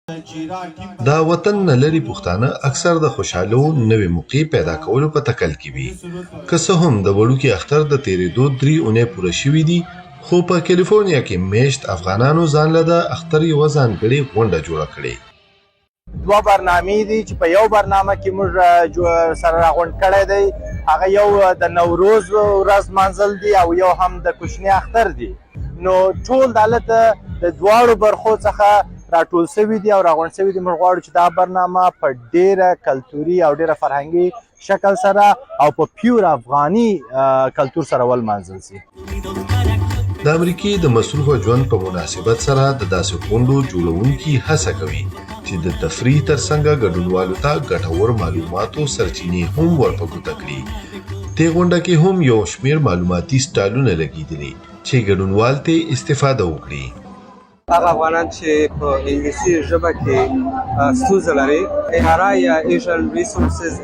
دا وطن نه لري پښتانه اکثر د خوشحالو نوې موقع پیدا کولو په تکل کې وي. که څه هم د وړوکي اختر د تیرېدو 3 اونۍ پوره شوي دي، خو په کیلیفورنیا کې میشت افغانانو ځان له د اختر یوه ځانګړې غونډه جوړه کړې. دوه برنامې دي چې په یو برنامه کې موږ سره راغونډ کړی دی. هغه یو د نوروز ورځ منزل دی او یو هم د کوچني اختر دی. نو ټول دلته د دواړو برخو څخه راټول شوي دي او راغونډ شوي دي. موږ غواړو چې دا برنامه په ډیره کلتوري او ډیره فرهنګي شکل سره او په پیور افغاني کلتور سره ولمانځل شي. د امریکې د مصروفه ژوند په مناسبت سره د داسې غونډو جوړونکي هڅه کوي چې د تفریح ترڅنګ ګډونوالو ته ګټور معلوماتو سرچینې هم ورپه ګوته کړي. دې غونډه کې هم یو شمېر معلوماتي سټالونه لګېدلي چې ګډونوال ته استفاده وکړي. هغه افغانان چې په انګلیسي ژبه کې ستونزه لري، احاره یا ایشن ریسورسز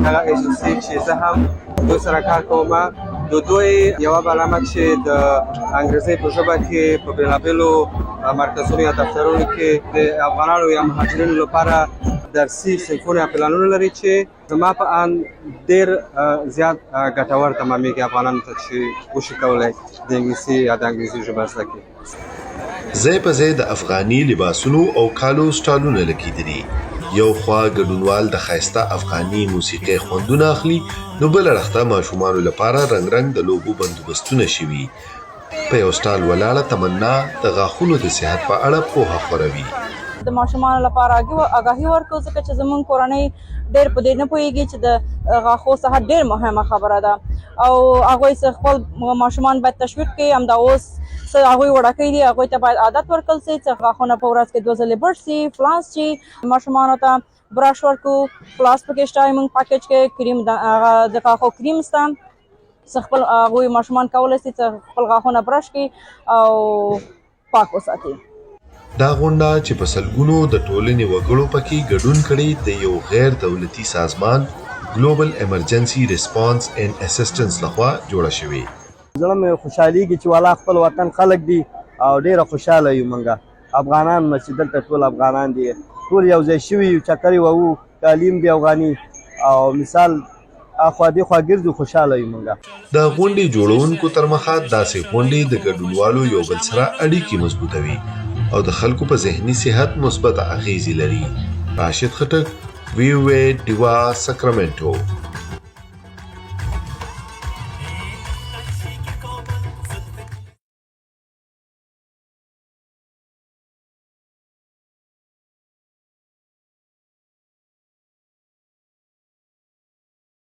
هغه ایجنسي چې زه هم دوی سره کار کوم، د دوی یوه برنامه چې د انګریزي په ژبه کې په بېلابېلو مرکزونو یا دفترونو کې د افغانانو یا مهاجرینو لپاره درسي صنفونه یا پلانونه لري چې زما په ان ډېر زیات ګټور تمامېږي افغانانو ته چې وشي کولی د انګلیسي یا د انګریزي ژبه زده کړي. ځای په ځای د افغاني لباسونو او کالو سټالونه لګېدلي. یو خوا ګډونوال د ښایسته افغاني موسیقۍ خوندونه اخلي، نو بل اړخته ماشومانو لپاره رنګ رنګ د لوبو بندوبستونه شوي. په یو سټال ولاړه تمنا د غاښونو د صحت په اړه پوهه خوروي. د ماشومانو لپاره آګاهي ورکړو ځکه چې زموږ کورنۍ ډېر په دې نه پوهېږي چې د غاښو صحت ډېر مهمه خبره ده او هغوی خپل ماشومان باید تشویق کړي. همدا اوس څه هغوی وړکۍ دي، هغوی ته باید عادت ورکړل شي چې غاښونه په ورځ کې 2 ځلې برش شي، فلانس شي. ماشومانو ته براش ورکړو، فلاس پکې شته موږ پاکیج کې، کریم د غاښو کریم شته چې خپل هغوی ماشومان کولی شي چې خپل غاښونه برش کړي او پاک وساتي. دا غونډه چې په سلګونو د ټولنې وګړو پکې ګډون کړي د یو غیر دولتي سازمان ګلوبل ایمرجنسي ریسپانس اینڈ اسسټنس لخوا جوړه شوې. زړه مې خوشحالېږي چې والا خپل وطن خلک دي او ډېره خوشحاله یو. موږ افغانان چې دلته ټول افغانان دي، ټول یو ځای شوي یو، چکر یې وهو، تعلیم دی افغاني او مثال اخوا دېخوا ګرځو، خوشحاله یو. موږ د غونډې جوړونکو تر مخه داسې غونډې د ګډونوالو یو بل سره اړیکې مضبوطوي او د خلکو په ذهني صحت مثبته اغیزې لري. راشد خټک، VOA ډیوا، ساکرامنټو.